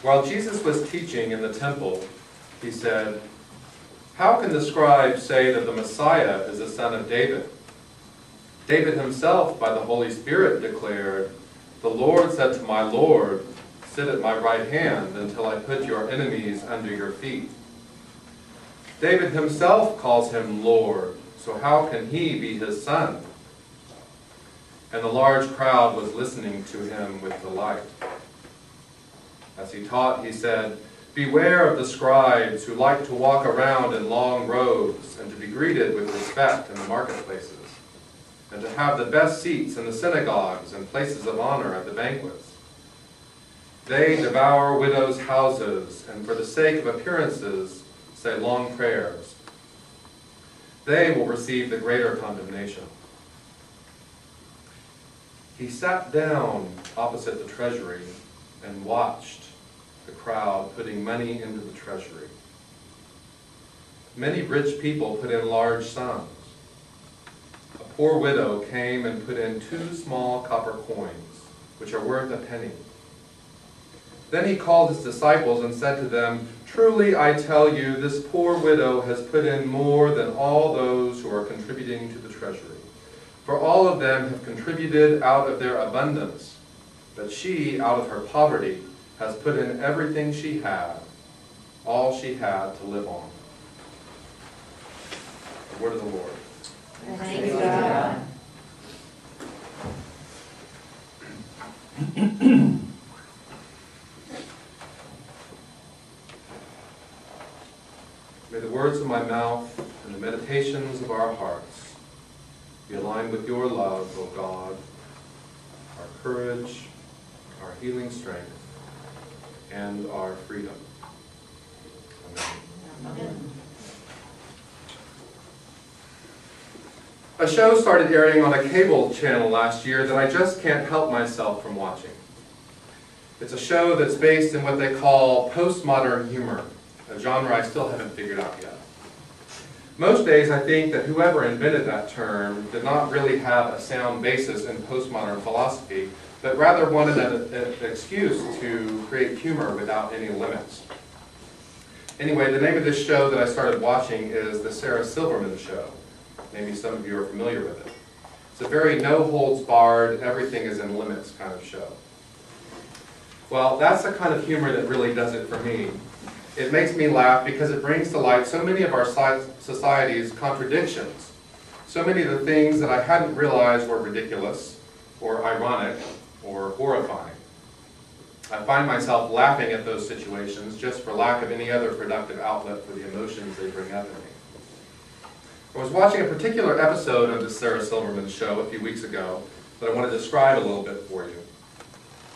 While Jesus was teaching in the temple, he said, "How can the scribes say that the Messiah is the son of David? David himself, by the Holy Spirit, declared, 'The Lord said to my Lord, sit at my right hand until I put your enemies under your feet.' David himself calls him Lord, so how can he be his son?" And the large crowd was listening to him with delight. As he taught, he said, "Beware of the scribes who like to walk around in long robes and to be greeted with respect in the marketplaces, and to have the best seats in the synagogues and places of honor at the banquets. They devour widows' houses, and for the sake of appearances say long prayers. They will receive the greater condemnation." He sat down opposite the treasury and watched the crowd putting money into the treasury. Many rich people put in large sums. A poor widow came and put in 2 small copper coins, which are worth a penny. Then he called his disciples and said to them, "Truly I tell you, this poor widow has put in more than all those who are contributing to the treasury. For all of them have contributed out of their abundance, but she, out of her poverty, has put in everything she had, all she had to live on." The word of the Lord. Thanks God. May the words of my mouth and the meditations of our hearts be aligned with your love, O God, our courage, our healing strength, and our freedom. Amen. Amen. A show started airing on a cable channel last year that I just can't help myself from watching. It's a show that's based in what they call postmodern humor, a genre I still haven't figured out yet. Most days I think that whoever invented that term did not really have a sound basis in postmodern philosophy, but rather wanted an excuse to create humor without any limits. Anyway, the name of this show that I started watching is The Sarah Silverman Show. Maybe some of you are familiar with it. It's a very no-holds-barred, everything-is-in-limits kind of show. Well, that's the kind of humor that really does it for me. It makes me laugh because it brings to light so many of our society's contradictions, so many of the things that I hadn't realized were ridiculous, or ironic, or horrifying. I find myself laughing at those situations just for lack of any other productive outlet for the emotions they bring up in me. I was watching a particular episode of the Sarah Silverman Show a few weeks ago that I want to describe a little bit for you.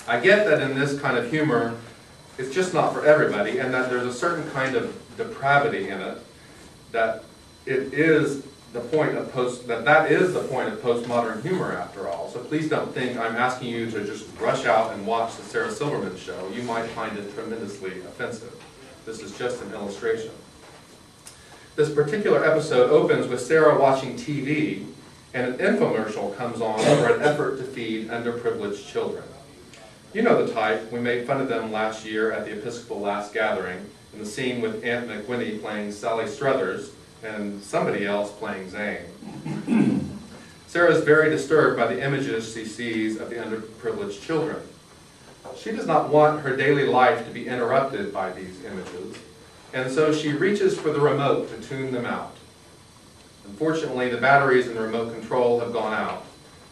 I get that in this kind of humor, it's just not for everybody, and that there's a certain kind of depravity in it, that it is the point of that is the point of postmodern humor after all. So please don't think I'm asking you to just rush out and watch the Sarah Silverman Show. You might find it tremendously offensive. This is just an illustration. This particular episode opens with Sarah watching TV, and an infomercial comes on for an effort to feed underprivileged children. You know the type. We made fun of them last year at the Episcopal Last Gathering, in the scene with Aunt McWhinnie playing Sally Struthers and somebody else playing Zane. Sarah is very disturbed by the images she sees of the underprivileged children. She does not want her daily life to be interrupted by these images, and so she reaches for the remote to tune them out. Unfortunately, the batteries in the remote control have gone out,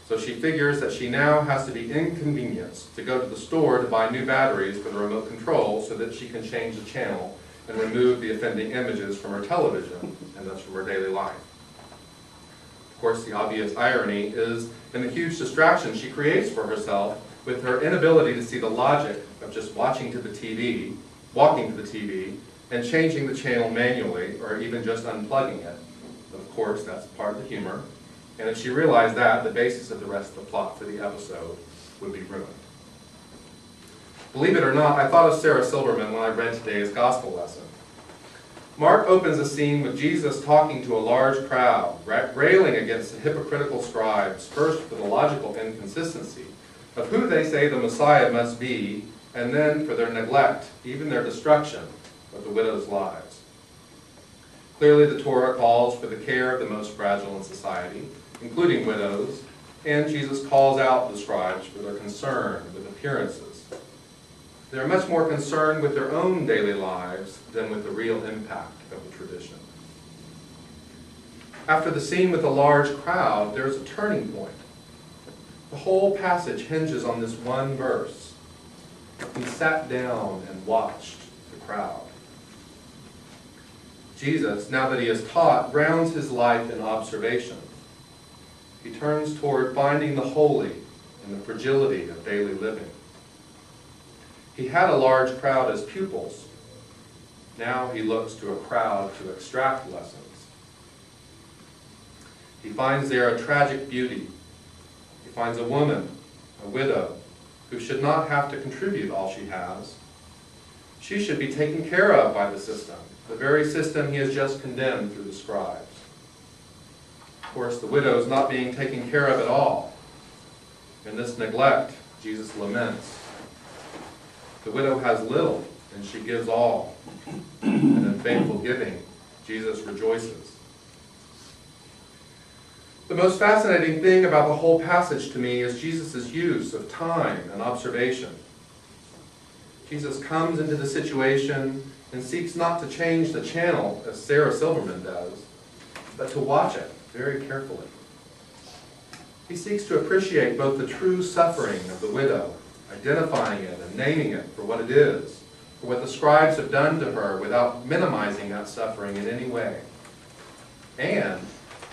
so she figures that she now has to be inconvenienced to go to the store to buy new batteries for the remote control so that she can change the channel and remove the offending images from her television, and thus from her daily life. Of course, the obvious irony is in the huge distraction she creates for herself with her inability to see the logic of just walking to the TV, and changing the channel manually, or even just unplugging it. Of course, that's part of the humor. And if she realized that, the basis of the rest of the plot for the episode would be ruined. Believe it or not, I thought of Sarah Silverman when I read today's gospel lesson. Mark opens a scene with Jesus talking to a large crowd, railing against the hypocritical scribes, first for the logical inconsistency of who they say the Messiah must be, and then for their neglect, even their destruction, of the widows' lives. Clearly, the Torah calls for the care of the most fragile in society, including widows, and Jesus calls out the scribes for their concern with appearances. They are much more concerned with their own daily lives than with the real impact of the tradition. After the scene with the large crowd, there is a turning point. The whole passage hinges on this one verse. He sat down and watched the crowd. Jesus, now that he is taught, grounds his life in observation. He turns toward finding the holy in the fragility of daily living. He had a large crowd as pupils. Now he looks to a crowd to extract lessons. He finds there a tragic beauty. He finds a woman, a widow, who should not have to contribute all she has. She should be taken care of by the system, the very system he has just condemned through the scribes. Of course, the widow is not being taken care of at all. In this neglect, Jesus laments. The widow has little, and she gives all. And in faithful giving, Jesus rejoices. The most fascinating thing about the whole passage to me is Jesus' use of time and observation. Jesus comes into the situation and seeks not to change the channel, as Sarah Silverman does, but to watch it very carefully. He seeks to appreciate both the true suffering of the widow, identifying it and naming it for what it is, for what the scribes have done to her without minimizing that suffering in any way. And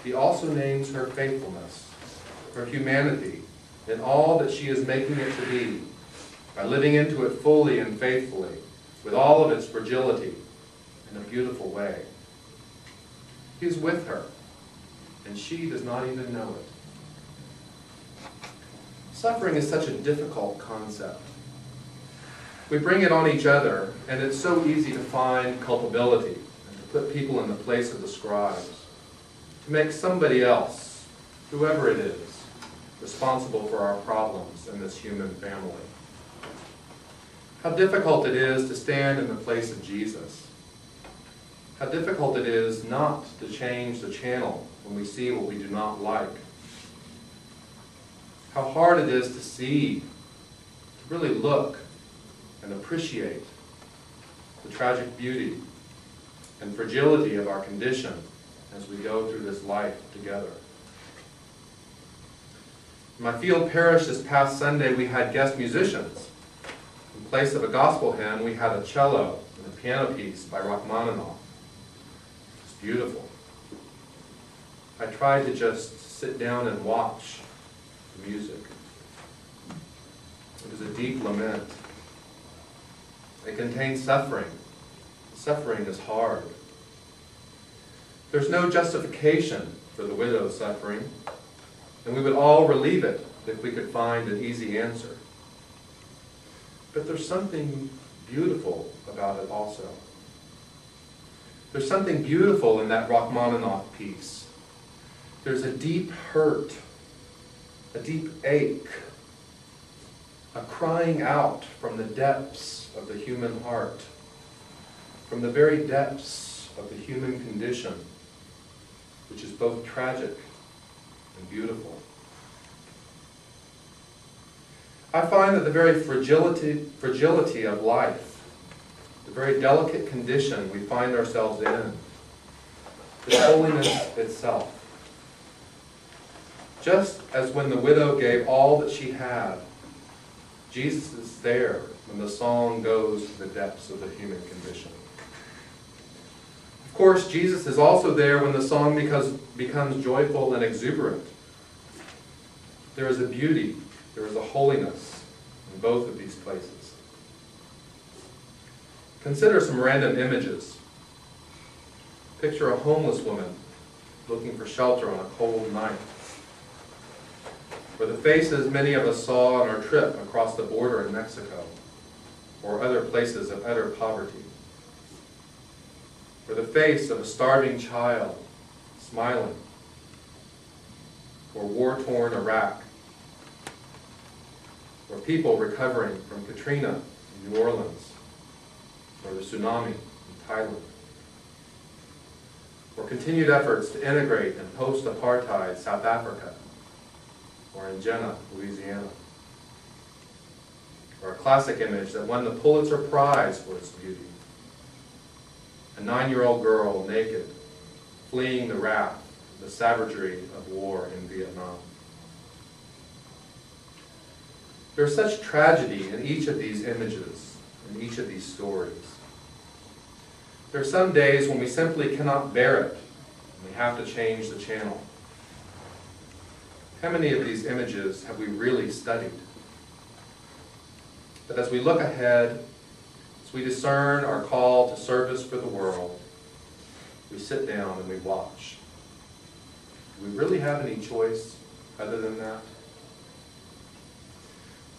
he also names her faithfulness, her humanity, in all that she is making it to be, by living into it fully and faithfully, with all of its fragility, in a beautiful way. He is with her, and she does not even know it. Suffering is such a difficult concept. We bring it on each other, and it's so easy to find culpability and to put people in the place of the scribes, to make somebody else, whoever it is, responsible for our problems in this human family. How difficult it is to stand in the place of Jesus. How difficult it is not to change the channel when we see what we do not like. How hard it is to see, to really look and appreciate the tragic beauty and fragility of our condition as we go through this life together. In my field parish this past Sunday, we had guest musicians. In place of a gospel hymn, we had a cello and a piano piece by Rachmaninoff. It's beautiful. I tried to just sit down and watch the music. It was a deep lament. It contains suffering. Suffering is hard. There's no justification for the widow's suffering, and we would all relieve it if we could find an easy answer. But there's something beautiful about it also. There's something beautiful in that Rachmaninoff piece. There's a deep hurt, a deep ache, a crying out from the depths of the human heart, from the very depths of the human condition, which is both tragic and beautiful. I find that the very fragility of life, the very delicate condition we find ourselves in, is holiness itself. Just as when the widow gave all that she had, Jesus is there when the song goes to the depths of the human condition. Of course, Jesus is also there when the song becomes joyful and exuberant. There is a beauty, there is a holiness in both of these places. Consider some random images. Picture a homeless woman looking for shelter on a cold night, or the faces many of us saw on our trip across the border in Mexico, or other places of utter poverty, or the face of a starving child smiling, or war-torn Iraq, or people recovering from Katrina in New Orleans, or the tsunami in Thailand, or continued efforts to integrate in post-apartheid South Africa, or in Jena, Louisiana, or a classic image that won the Pulitzer Prize for its beauty, a 9-year-old girl naked, fleeing the wrath, the savagery of war in Vietnam. There's such tragedy in each of these images, in each of these stories. There are some days when we simply cannot bear it, and we have to change the channel. How many of these images have we really studied? But as we look ahead, as we discern our call to service for the world, we sit down and we watch. Do we really have any choice other than that?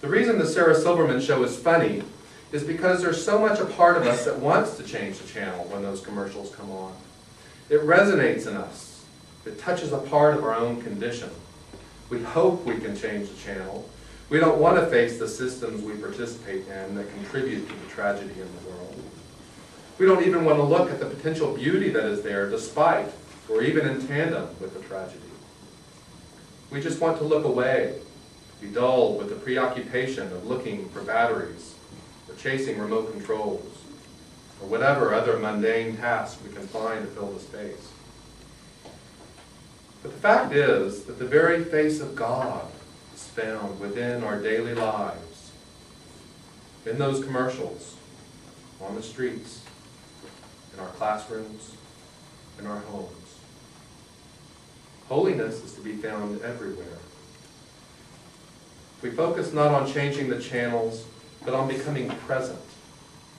The reason the Sarah Silverman show is funny is because there's so much a part of us that wants to change the channel when those commercials come on. It resonates in us. It touches a part of our own condition. We hope we can change the channel. We don't want to face the systems we participate in that contribute to the tragedy in the world. We don't even want to look at the potential beauty that is there despite or even in tandem with the tragedy. We just want to look away, be dulled with the preoccupation of looking for batteries, or chasing remote controls, or whatever other mundane tasks we can find to fill the space. But the fact is that the very face of God is found within our daily lives, in those commercials, on the streets, in our classrooms, in our homes. Holiness is to be found everywhere. We focus not on changing the channels, but on becoming present,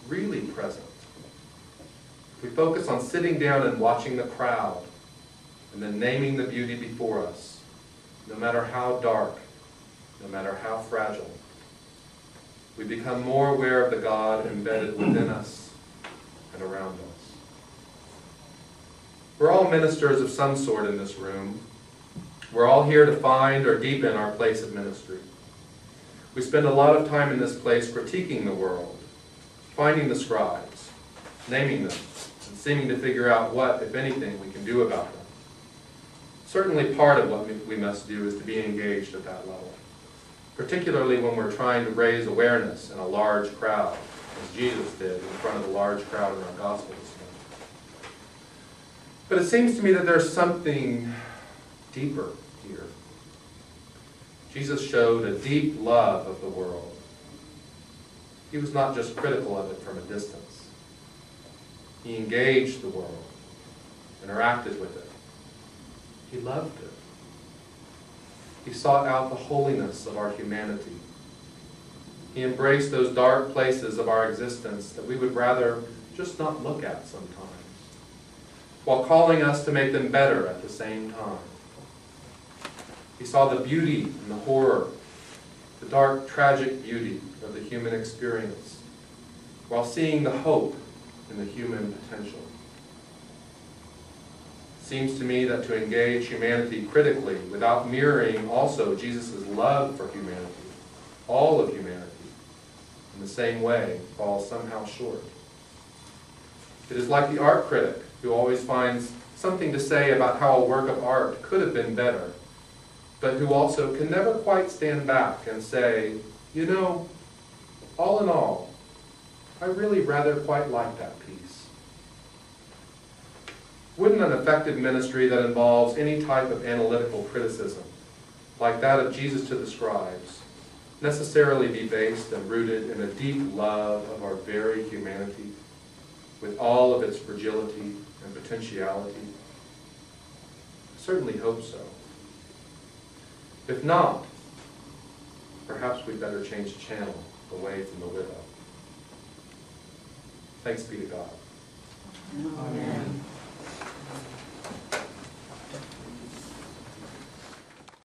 really present. We focus on sitting down and watching the crowd, and then naming the beauty before us, no matter how dark, no matter how fragile. We become more aware of the God embedded within us and around us. We're all ministers of some sort in this room. We're all here to find or deepen our place of ministry. We spend a lot of time in this place critiquing the world, finding the scribes, naming them, and seeming to figure out what, if anything, we can do about them. Certainly part of what we must do is to be engaged at that level, particularly when we're trying to raise awareness in a large crowd, as Jesus did in front of a large crowd in our gospel this morning. But it seems to me that there's something deeper here. Jesus showed a deep love of the world. He was not just critical of it from a distance. He engaged the world, interacted with it. He loved it. He sought out the holiness of our humanity. He embraced those dark places of our existence that we would rather just not look at sometimes, while calling us to make them better at the same time. He saw the beauty and the horror, the dark, tragic beauty of the human experience, while seeing the hope in the human potential. It seems to me that to engage humanity critically without mirroring also Jesus' love for humanity, all of humanity, in the same way, falls somehow short. It is like the art critic who always finds something to say about how a work of art could have been better, but who also can never quite stand back and say, you know, all in all, I really rather quite like that piece. Wouldn't an effective ministry that involves any type of analytical criticism, like that of Jesus to the scribes, necessarily be based and rooted in a deep love of our very humanity, with all of its fragility and potentiality? I certainly hope so. If not, perhaps we'd better change the channel away from the widow. Thanks be to God. Amen.